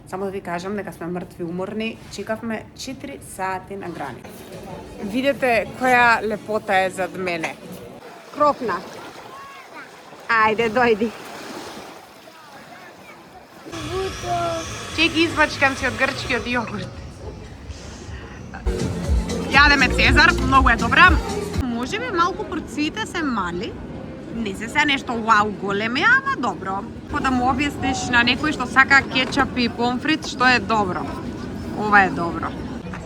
Само да ви кажам дека сме мртви уморни, чекавме 4 сати на грани. Видете која лепота е зад мене. Кропна. Ајде, дојди. Чеки, извачкам си од грчкиот јогурт. Јадеме Цезар, многу е добра. Може би малку порциите се мали. Не се нешто вау големи, ама добро. По да му објасниш на некој што сака кетчап и помфрит, што е добро. Ова е добро.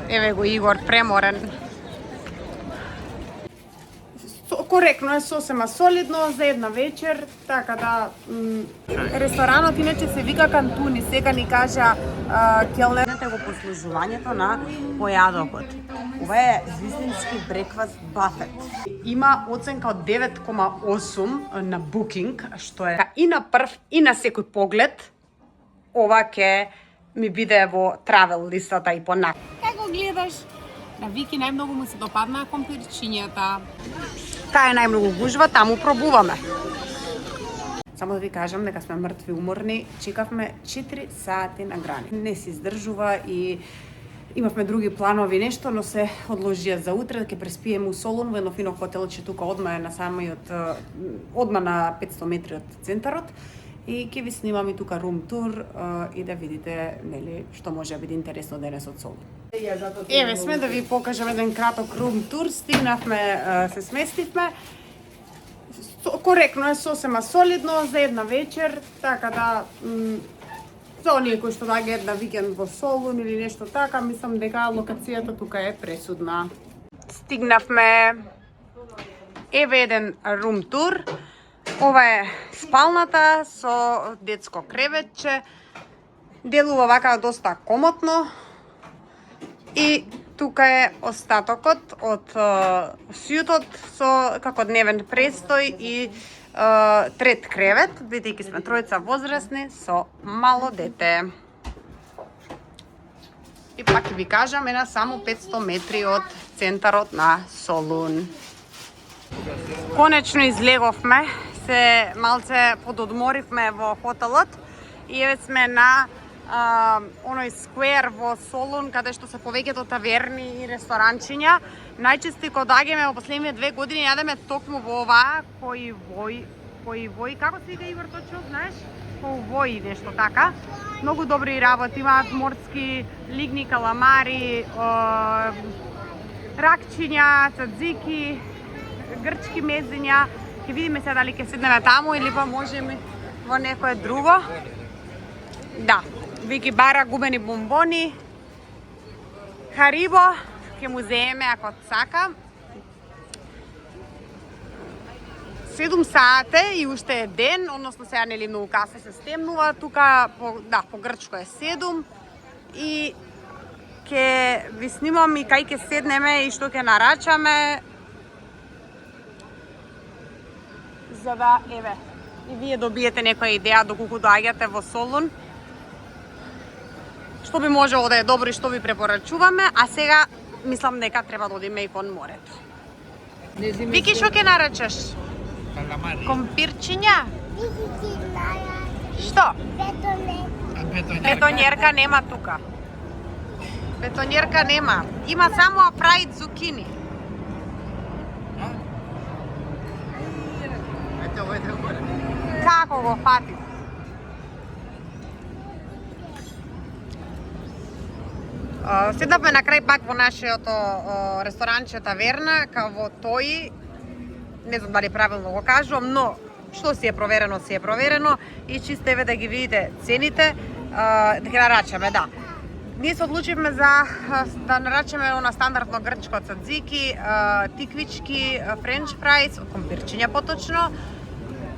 Еве го Игор, преморен. Коректно е, сосема солидно за една вечер, така да ресторанот иначе се вика Кантуни, сега ни кажа келнерите го послужувањето на појадокот. Ова е вистински брекфаст бафет. Има оценка од 9,8 на Booking, што е и на прв и на секој поглед. Ова ќе ми биде во травел листата и понак. Как го гледаш? На Вики најмногу му се допаднаа компирчињата. Таа е најмногу гужва, таму пробуваме. Само да ви кажам дека сме мртви уморни, чекавме 4 сати на грани. Не се издржува и имавме други планови нешто, но се одложија за утре, ќе преспиеме у Солун во едно фино хотелче тука одма е на одма на 500 метри од центарот. И ќе ви снимам и тука рум тур и да видите нели што може да биде интересно денес од Солун. Еве сме да ви покажам еден краток рум тур. Стигнавме, се сместивме. Коректно е, сосема солидно за една вечер, така да за оние кои што доаѓаат на викенд во Солун или нешто така, мислам дека локацијата тука е пресудна. Стигнавме. Еве еден рум тур. Ова е спалната со детско креветче. Делува вака доста комотно. И тука е остатокот од сјутот со како дневен престој и трет кревет, бидејќи сме тројца возрастни со мало дете. И пак ви кажам, на само 500 метри од центарот на Солун. Конечно излеговме, се малце пододморивме во хотелот и еве сме на оној сквер во Солун, каде што се повеќето таверни и ресторанчиња. Најчесто кога доаѓаме во последниве 2 години јадеме токму во оваа кој како се вика Игор точно, знаеш? Кој нешто така. Многу добри работи, имаат морски лигни, каламари, ракчиња, цадзики, грчки мезиња. Ќе видиме се дали ќе седнеме таму или па можеме во некое друго. Да, Вики бара губени бомбони, Харибо, ќе му земеме ако сака. 7 сати и уште е ден, односно сега нели многу касно се стемнува, тука по грчко е 7 и ќе ви снимам и кај ќе седнеме и што ќе нарачаме. За да, еве, и вие добиете некоја идеја доколку доаѓате во Солун. Што би можело да е добро и што ви препорачуваме, а сега мислам дека треба да одиме и кон морето. Вики, што ќе нарачаш? Компирчиња? Што? Бетонерка нема тука. Бетонерка нема. Има само фраид зукини. Како го фатив? Седнавме на крај пак во нашето ресторанче таверна, као во Тои. Не знам дали правилно го кажувам, но што си е проверено и чисто еве да ги видите цените, да ги нарачаме, да. Ние се одлучивме за да нарачаме она стандардно грчко цадзики, тиквички, френч фрајс, компирчиња поточно.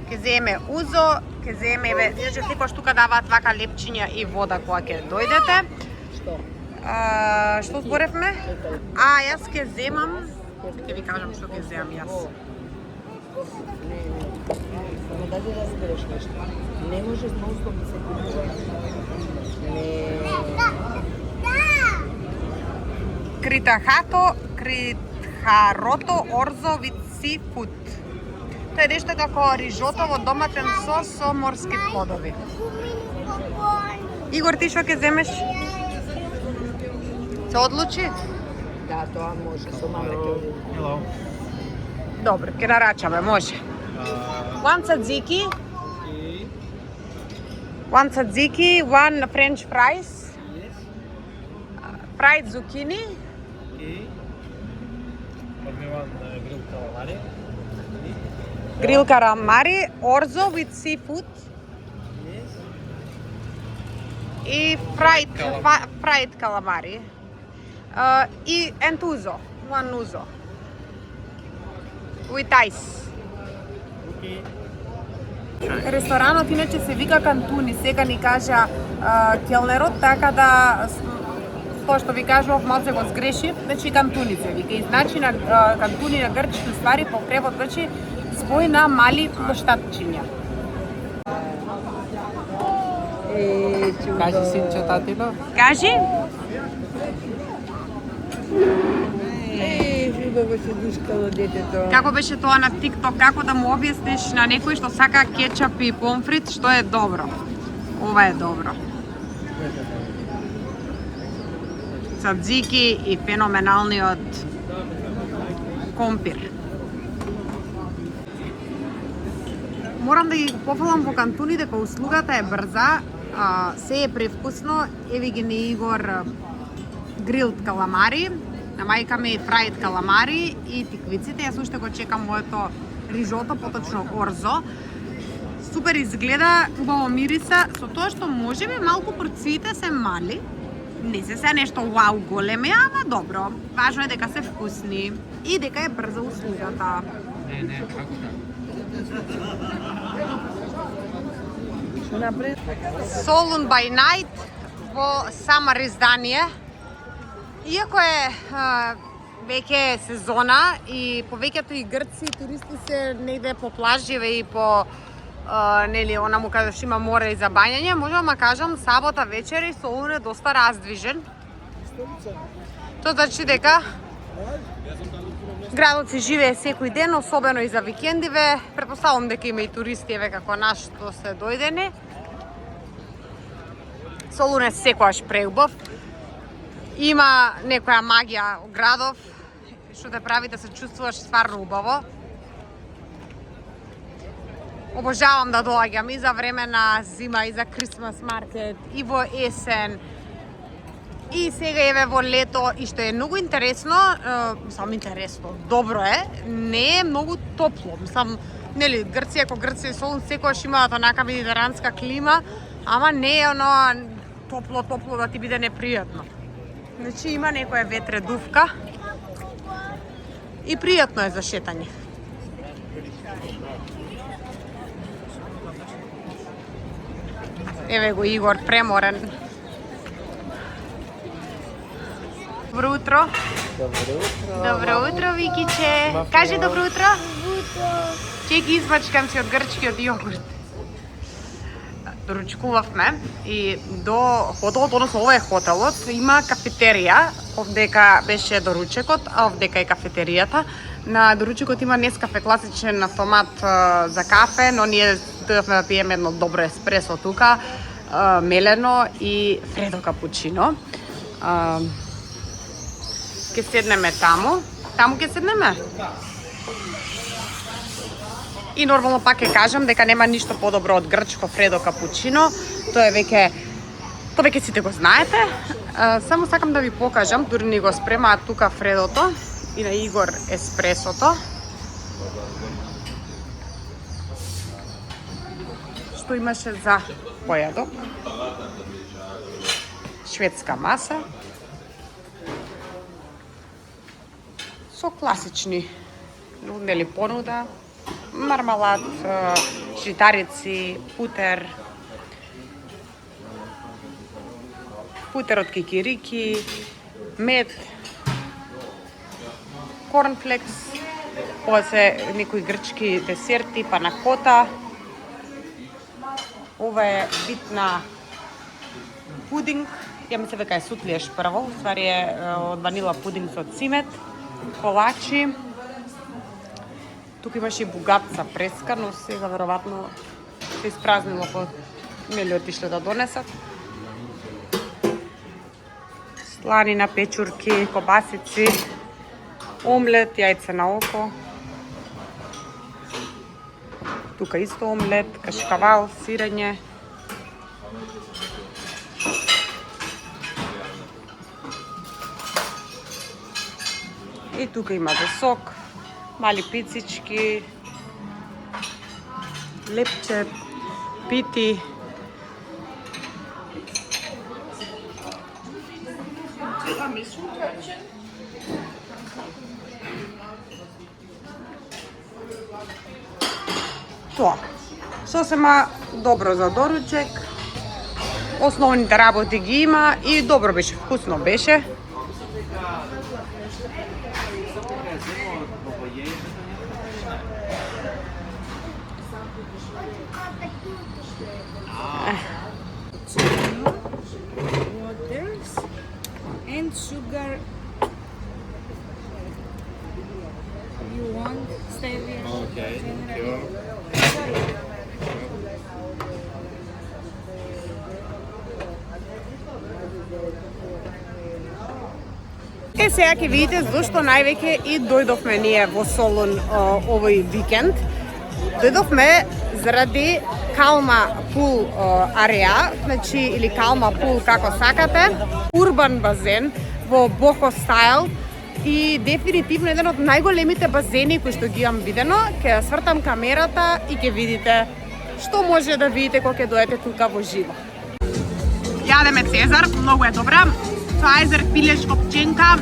Ќе земеме узо, ќе земеме, еве, иначе секојаш тука даваат вака лепчиња и вода кога ќе дојдете. Што зборевме? Јас ќе земам, ќе ви кажам што ќе земам јас. Само да разбереш нешто. Не може нон-стоп да се купува. Критхарото орзо вид сифуд. Тоа е нешто како рижото во доматен сос со морски плодови. Игор, ти што ќе земеш? Се одлучи? Да, тоа може, со маме ќе одиме. Hello. Добро, ќе нарачаме, може. One tzatziki. One tzatziki, one French fries. Fried zucchini. Grilled calamari. Grill calamari, orzo with seafood. И fried calamari. И uzo, one uzo. With ice. Ресторанот иначе се вика Кантуни, сега ни кажа келнерот, така да тоа што ви кажував малце го сгрешив, значи Кантуни се вика. И значи на Кантуни на грчки ствари по превод значи збој на мали плоштадчиња. Кажи синче татино. Кажи? Убаво се душкало детето. Како беше тоа на TikTok, како да му објасниш на некој што сака кетчап и помфрит, што е добро? Ова е добро. Цадзики и феноменалниот компир. Морам да ги пофалам во Кантуни дека услугата е брза, се е превкусно, еви ги на Игор грилд каламари, на мајка ми фраид каламари и тиквиците. Јас уште го чекам моето рижото, поточно орзо. Супер изгледа, убаво мириса, со тоа што можеби малку порциите се мали. Не се нешто вау големи, ама добро. Важно е дека се вкусни и дека е брза услугата. Не, како да? Што напред? Solon by Night во Самар издание. Иако е веќе сезона и повеќето и грци и туристи се негде по плаживе и по нели она му кажеш има море и за бањање, можам да кажам сабота вечер и Солун е доста раздвижен. Тоа значи дека градот се живее секој ден, особено и за викендиве. Претпоставувам дека има и туристи еве како наш што се дојдени. Солун е секогаш преубав. Има некоја магија у градов што те прави да се чувствуваш стварно убаво. Обожавам да доаѓам и за време на зима, и за Крисмас маркет, и во есен, и сега еве во лето, и што е многу интересно, добро е, не е многу топло. Мислам, нели, Грција како Грција и Солун секогаш имаат онака медитеранска клима, ама не е оно топло да ти биде непријатно. Значи има некоја ветредувка и пријатно е за шетање. Еве го Игор преморен. Добро утро. Добро утро, Викиче. Кажи добро утро. Чеки извачкам си од грчкиот јогурт. Доручкувавме и до хотелот, односно ова е хотелот, има кафетерија, овдека беше доручекот, а овдека е кафетеријата. На доручекот има Нескафе класичен автомат за кафе, но ние дојдовме да пиеме едно добро еспресо тука, мелено и фредо капучино. Ке седнеме таму. Таму ке седнеме? И нормално пак ќе кажам дека нема ништо подобро од грчко фредо капучино. Тоа веќе сите го знаете. Само сакам да ви покажам, дури ни го спремаат тука фредото и на Игор еспресото. Што имаше за појадок. Шведска маса. Со класични нуднели понуда. Мармалад, житарици, путер од кикирики, мед, корнфлекс, после некои грчки десерти, панакота. Ова е вид на пудинг. Ја мислам дека е сутлиеш прво, ствари е од ванила пудинг со цимет, колачи. Тука имаше и бугаца преска, но сега веројатно се испразнило по нели отишле да донесат. Сланина, печурки, кобасици, омлет, јајце на око. Тука исто омлет, кашкавал, сирење. И тука има за сок, мали пицички, лепче, пити. Тоа. Сосема добро за доручек. Основните работи ги има и добро беше, вкусно беше. Waters and sugar. You want stevia? Okay, sure. Сега ќе видите зашто највеќе и дојдовме ние во Солун овој викенд. Дојдовме заради Calma Pool ареа, значи или Calma Pool како сакате, урбан базен во Boho Style и дефинитивно еден од најголемите базени кои што ги имам видено. Ќе свртам камерата и ќе видите што може да видите кога ќе дојдете тука во живо. Јадеме Цезар, многу е добра. Фајзер пилеш копченка.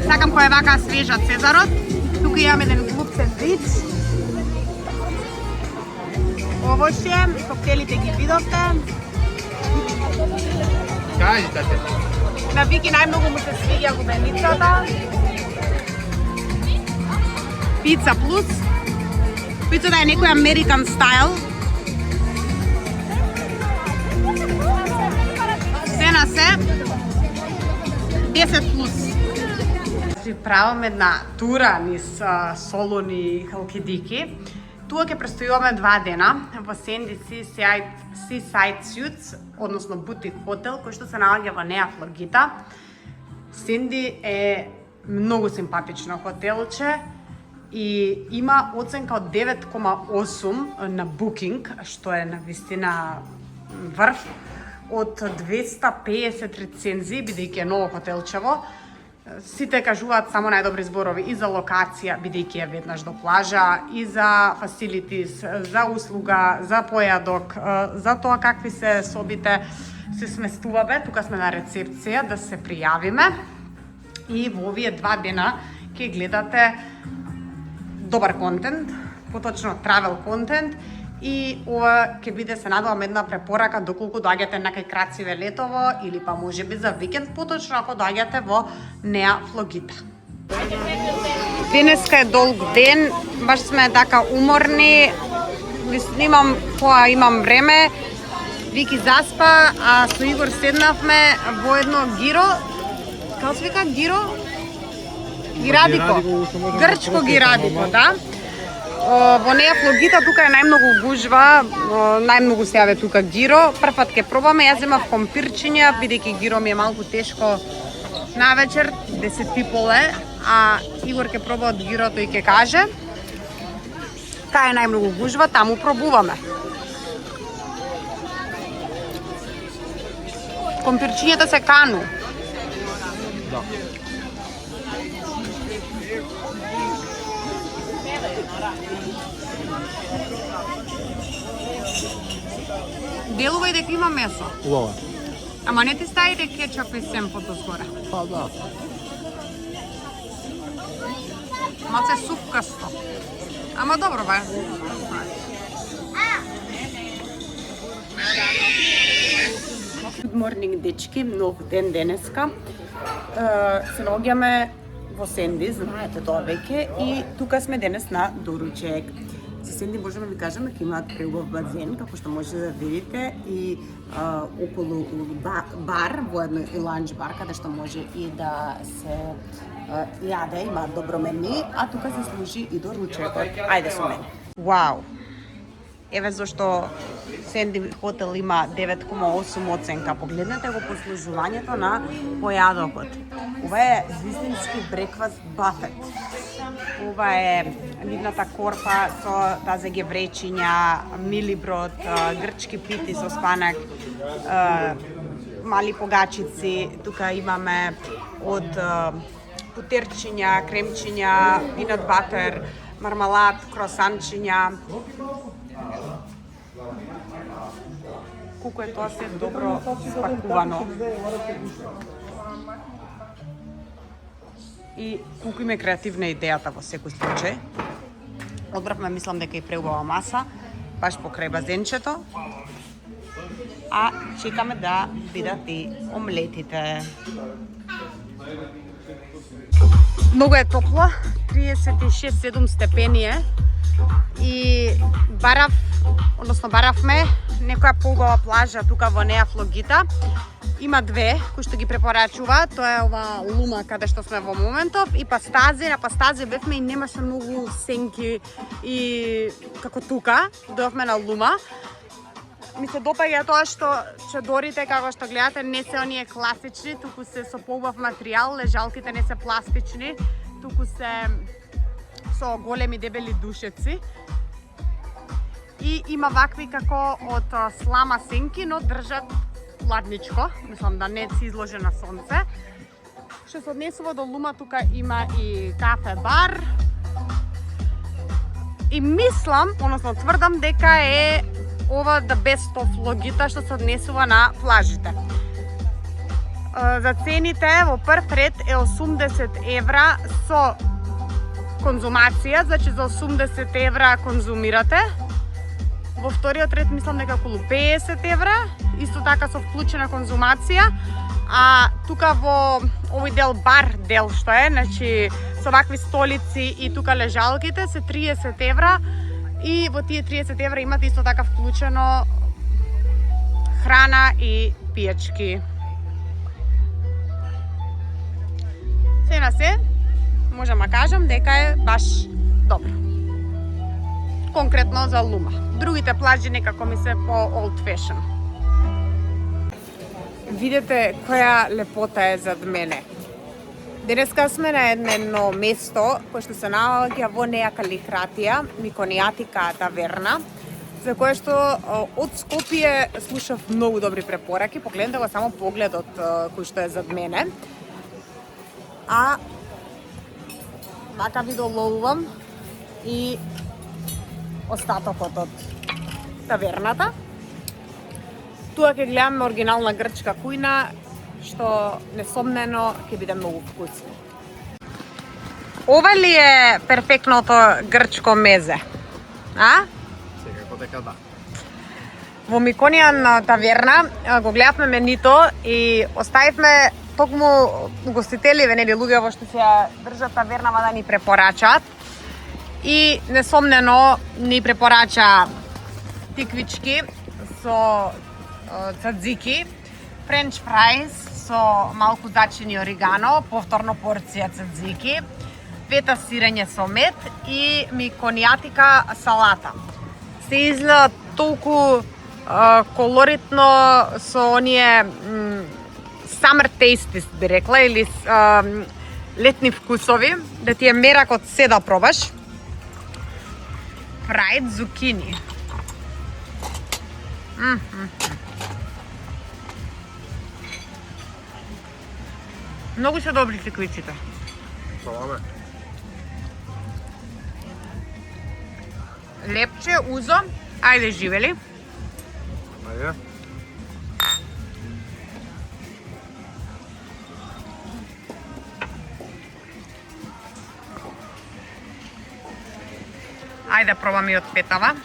Сакам која е вака свежа Цезарот. Тука имам еден глуп сендвич. Овоќе, коктелите ги видовте. Кажете. На Вики најмногу му се свиѓа губеницата. Пица плюс. Пицата е некој American style. Се на се 10 плюс. Си правам една тура низ Солун и Халкидики. Тука ќе престојуваме 2 дена во Sandy Seaside Suites, односно бутик хотел, кој што се наоѓа во Неа Флоргита. Sandy е многу симпатично хотелче и има оценка од 9,8 на Booking, што е навистина врв од 250 рецензии, бидејќи е ново хотелчево. Сите кажуваат само најдобри зборови и за локација, бидејќи е веднаш до плажа, и за facilities, за услуга, за појадок, за тоа какви се собите се сместуваме. Тука сме на рецепција да се пријавиме и во овие 2 дена ќе гледате добар контент, поточно travel контент. И ова ќе биде, се надевам, една препорака доколку доаѓате на кај Крациве летово или па можеби за викенд, поточно ако доаѓате во Неа Флоргита. Денеска е долг ден, баш сме така уморни. Имам имам време. Вики заспа, а со Игор седнавме во едно гиро. Како се вика гиро? Гирадико. Грчко гирадико, да. Во Неа Флоргита тука е најмногу гужва, најмногу се јаве тука гиро. Првпат ќе пробаме, јас земав компирчиња, бидејќи гиро ми е малку тешко навечер, 10:30, а Игор ќе проба од гирото и ќе каже кај е најмногу гужва, таму пробуваме. Компирчињата се кану. Да. Делува и дека има месо. Убаво. Ама не ти ставите кетчуп и семпото згоре. Па да. Малце супкасто. Ама добро бе. Good morning, дечки, нов ден денеска. Се наоѓаме во Sandy, знаете тоа веќе, и тука сме денес на доручек. За Sandy можеме да ви кажеме дека имаат преубав базен, како што можете да видите, и околу бар, воедно и ланч бар, каде што може и да се јаде, имаат добро мени, а тука се служи и доручекот. Ајде со мене. Вау! Еве зашто Сенди хотел има 9,8 оценка. Погледнете го послужувањето на појадокот. Ова е вистински брекфаст бафет. Ова е нивната корпа со тазе гевречиња, милиброд, грчки пити со спанак, мали погачици. Тука имаме од путерчиња, кремчиња, пинат батер, мармалад, кросанчиња. Колку е тоа се добро спакувано. И колку им е креативна идејата во секој случај. Одбравме, мислам дека и преубава маса, баш покрај базенчето. А чекаме да бидат и омлетите. Многу е топло, 36-7 степени е. И баравме некоја поубава плажа тука во неа Флогита. Има две кои што ги препорачуваат, тоа е ова Лума каде што сме во моментов и Пастази. На Пастази бевме и немаше многу сенки и како тука, дојавме на Лума. Ми се допаѓа тоа што чедорите како што гледате не се оние класични, туку се со поубав материјал, лежалките не се пластични, туку се со големи дебели душеци. И има вакви како од слама сенки, но држат ладничко, мислам да не се изложи на сонце. Што се однесува до Лума, тука има и кафе бар. И мислам, односно тврдам дека е ова the best of Флогита што се однесува на плажите. За цените во прв ред е 80 евра со конзумација, значи за 80 евра конзумирате. Во вториот ред мислам дека околу 50 евра, исто така со вклучена конзумација. А тука во овој дел бар дел што е, значи со вакви столици и тука лежалките се 30 евра. И во тие 30 евра имате исто така вклучено храна и пијачки. Се на се, можам да кажам дека е баш добро. Конкретно за Лума. Другите плажи некако ми се по old fashion. Видете која лепота е зад мене. Денеска сме на едно место кое што се наоѓа во неа Калихратија, Миконијатика таверна, за кое што од Скопје слушав многу добри препораки. Погледнете го само погледот кој што е зад мене. А вака ви доловувам и остатокот од таверната. Туа ќе гледаме оригинална грчка кујна, што несомнено ќе биде многу вкусно. Ова ли е перфектното грчко мезе? А? Секако дека да. Во Миконијан таверна го гледавме менито и оставивме токму угостителиве, нели луѓе во што се држат тавернава да ни препорачаат. И несомнено ни препорача тиквички со цадзики, френч фрајс со малку зачини оригано, повторно порција цадзики, фета сирење со мед и миконијатика салата. Се изгледа толку колоритно со оние summer tastes би рекла или летни вкусови, да ти е меракот се да пробаш. Fried zucchini. Многу се добри тиквичите. Пробаме. Лепче, узо, ајде живели. Ајде. Ајде пробаме и од петава.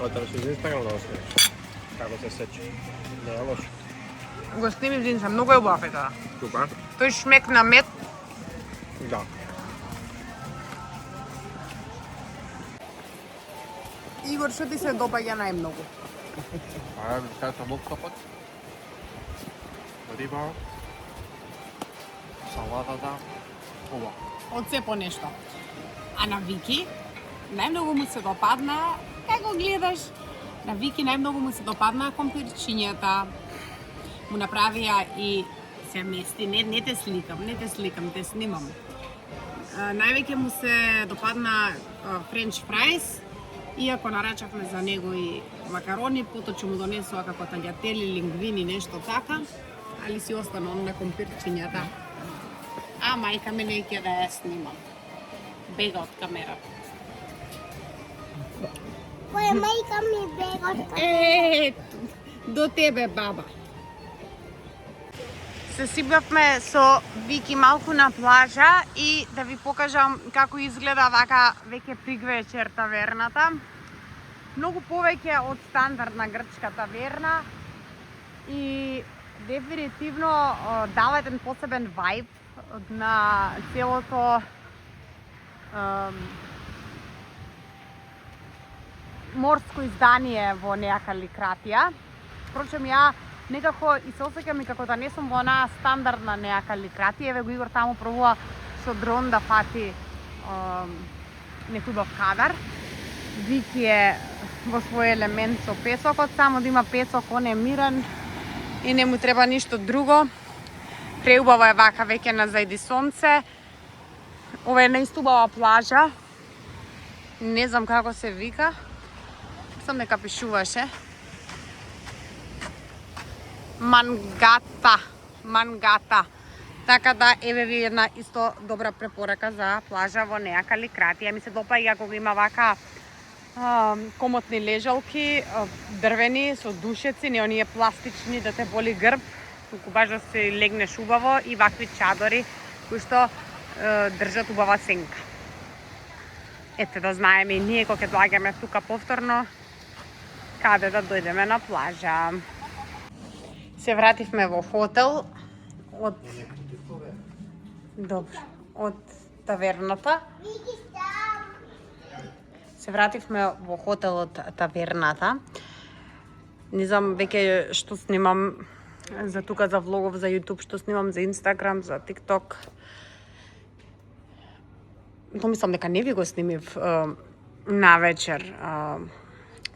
Ова се Инстаграм да го снимеш. Како се сече. Не е лошо. Го снимив динса, многу е убав е тоа. Супер. Тој шмек на мед. Да. Игор, што ти се допаѓа најмногу? Кај со луктопот. Риба. Салатата. ово. Од се по нешто. А на Вики најмногу му се допадна, кај го гледаш, на Вики најмногу му се допадна компирчињата. Му направија и се мести, не те сликам, те снимам. Највеќе му се допадна френч фрајс, иако нарачавме за него и макарони, поточу му донесува како таѓатели, лингвини, нешто така, али си остана на компирчињата. А мајка ме неќе да ја снимам. Бега од камерата. Која мајка ми бега од камерата? До тебе, баба. Се сибавме со Вики малку на плажа и да ви покажам како изгледа вака веќе пригвечер таверната. Многу повеќе од стандардна грчка таверна и дефинитивно дава еден посебен вајб на целото морско издание во Неа Каликратија. Впрочем, ја некако и се осеќам и како да не сум во онаа стандардна Неа Каликратија. Еве го Игор таму пробува со дрон да фати некој бав кадар. Вики е во свој елемент со песокот, само да има песок, он е мирен и не му треба ништо друго. Преубава е вака веќе на зајди сонце. Ова е наистубава плажа. Не знам како се вика. Сам дека пишуваше. Мангата. Така да, еве ви една исто добра препорака за плажа во Неа Каликратија. Ми се допаѓа кога има вака комотни лежалки, дрвени со душеци, не оние пластични да те боли грб, туку баш да се легнеш убаво и вакви чадори кои што држат убава сенка. Ете да знаеме и ние кога ќе доаѓаме тука повторно каде да дојдеме на плажа. Се вративме во хотел од таверната. Се вративме во хотелот таверната. Не знам веќе што снимам за тука, за влогов, за YouTube, што снимам за Instagram, за TikTok. Но мислам дека не ви го снимив навечер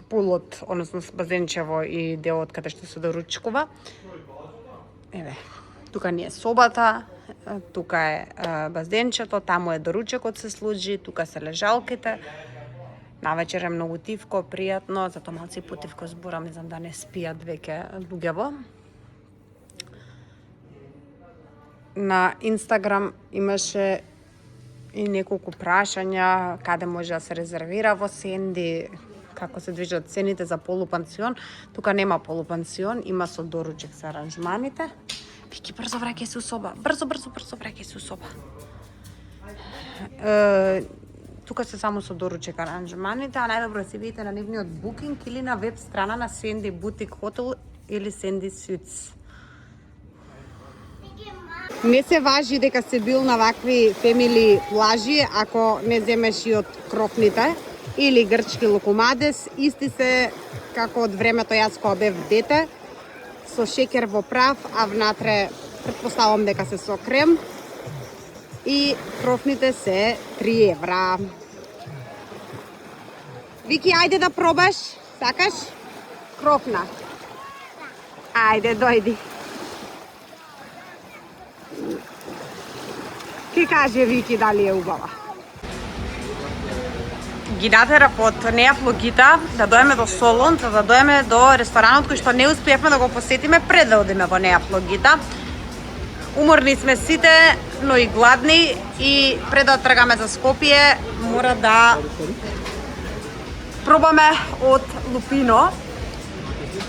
пулот, односно базенчево и делот каде што се доручкува. Еве, тука ни е собата, тука е базенчето, таму е доручекот се служи, тука се лежалките. Навечер е многу тивко, пријатно, затоа малци потивко зборам, не знам да не спијат веќе дуѓево. На Инстаграм имаше и неколку прашања каде може да се резервира во Сенди, како се движат цените за полупансион. Тука нема полупансион, има со доручек за аранжманите. Вики, брзо враќај се у соба. Брзо враќај се у соба. Тука се само со доручек аранжманите, а најдобро се видите на нивниот букинг или на веб страна на Сенди Бутик Хотел или Сенди Suites. Не се важи дека се бил на вакви фемили плажи ако не земеш и од крофните или грчки локомадес, исти се како од времето јас кога бев дете, со шеќер во прав, а внатре претпоставам дека се со крем и крофните се 3 евра. Вики, ајде да пробаш, сакаш? Крофна. Ајде, дојди. Ки каже Вики дали е убава. Ги натерав од Неа Флогита да доеме до Солон, да доеме до ресторанот кој што не успеевме да го посетиме пред да одиме во Неа Флогита. Уморни сме сите, но и гладни и пред да тргаме за Скопје мора да пробаме од лупино,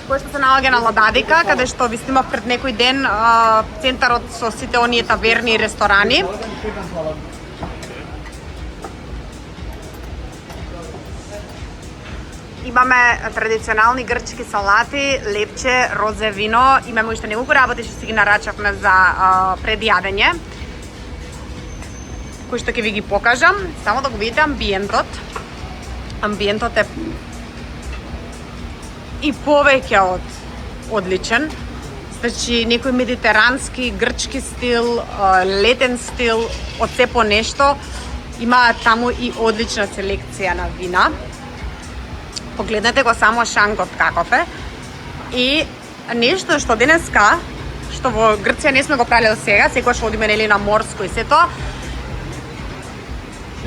кој што се наоѓа на Лададика, каде што ви снимав пред некој ден центарот со сите оние таверни и ресторани. Имаме традиционални грчки салати, лепче, розе вино, имаме уште неколку работи што си ги нарачавме за предјадење, кои што ќе ви ги покажам, само да го видите амбиентот. Амбиентот е и повеќе од одличен. Значи, некој медитерански, грчки стил, летен стил, од се по нешто. Има таму и одлична селекција на вина. Погледнете го само шангот каков е. И нешто што денеска, што во Грција не сме го правиле до сега, секогаш одиме нели на морско и сето.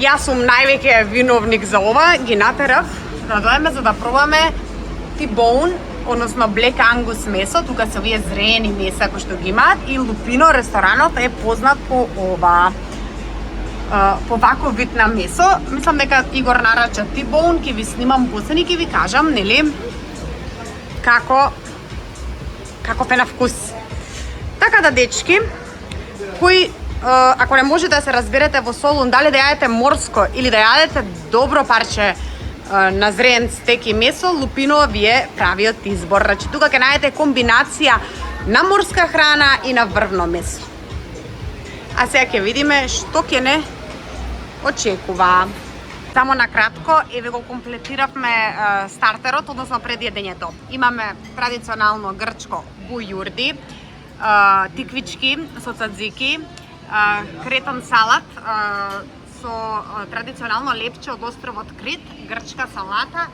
Јас сум највеќе виновник за ова, ги натерав да доеме за да пробаме T-bone, односно Black Angus месо, тука се овие зрени меса кои што ги имаат, и Лупино ресторанот е познат по ова. По ваков вид на месо. Мислам дека Игор нарача T-bone, ќе ви снимам посени, ќе ви кажам, нели, каков е на вкус. Така да, дечки, кои ако не можете да се разберете во Солун дали да јадете морско или да јадете добро парче назрен стек и месо, Лупино ви е правиот избор. Значи, тука ќе најдете комбинација на морска храна и на врвно месо. А сега ќе видиме што ќе не очекува. Само на кратко, еве го комплетиравме стартерот, односно пред јадењето. Имаме традиционално грчко бујурди, тиквички со цадзики, кретон салат со традиционално лепче од островот Крит, грчка салата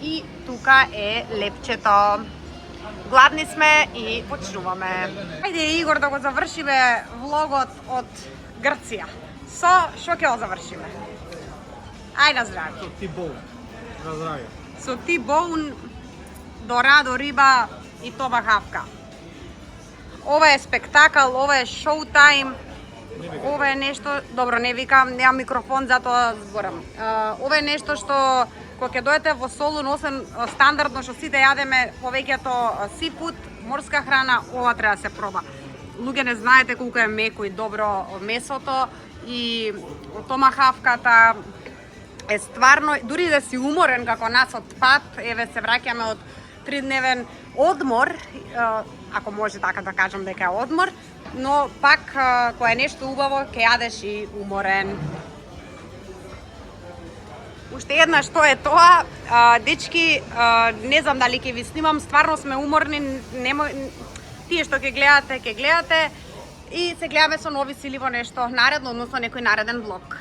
и тука е лепчето. Гладни сме и почнуваме. Ајде, Игор, да го завршиме влогот од Грција. Што ќе го завршиме? Ај, на здравје. Со T-bone. На здравје. Со T-bone, дорадо риба и томахавка. Ова е спектакл, ова е шоу-тајм. Ова е нешто, добро, не викам, немам микрофон, затоа зборам. Ова е нешто што кога ќе дојдете во Солун, освен стандардно што сите јадеме повеќето сифуд, морска храна, ова треба да се проба. Луѓе, не знаете колку е меко и добро месото и томахавката е стварно, дури да си уморен како нас од пат, еве се враќаме од 3-дневен одмор, ако може така да кажам дека е одмор, но пак кога е нешто убаво, ќе јадеш и уморен. Уште една што е тоа, дечки, не знам дали ќе ви снимам, стварно сме уморни, тие што ќе гледате и се гледаме со нови сили во нешто наредно, односно некој нареден влог.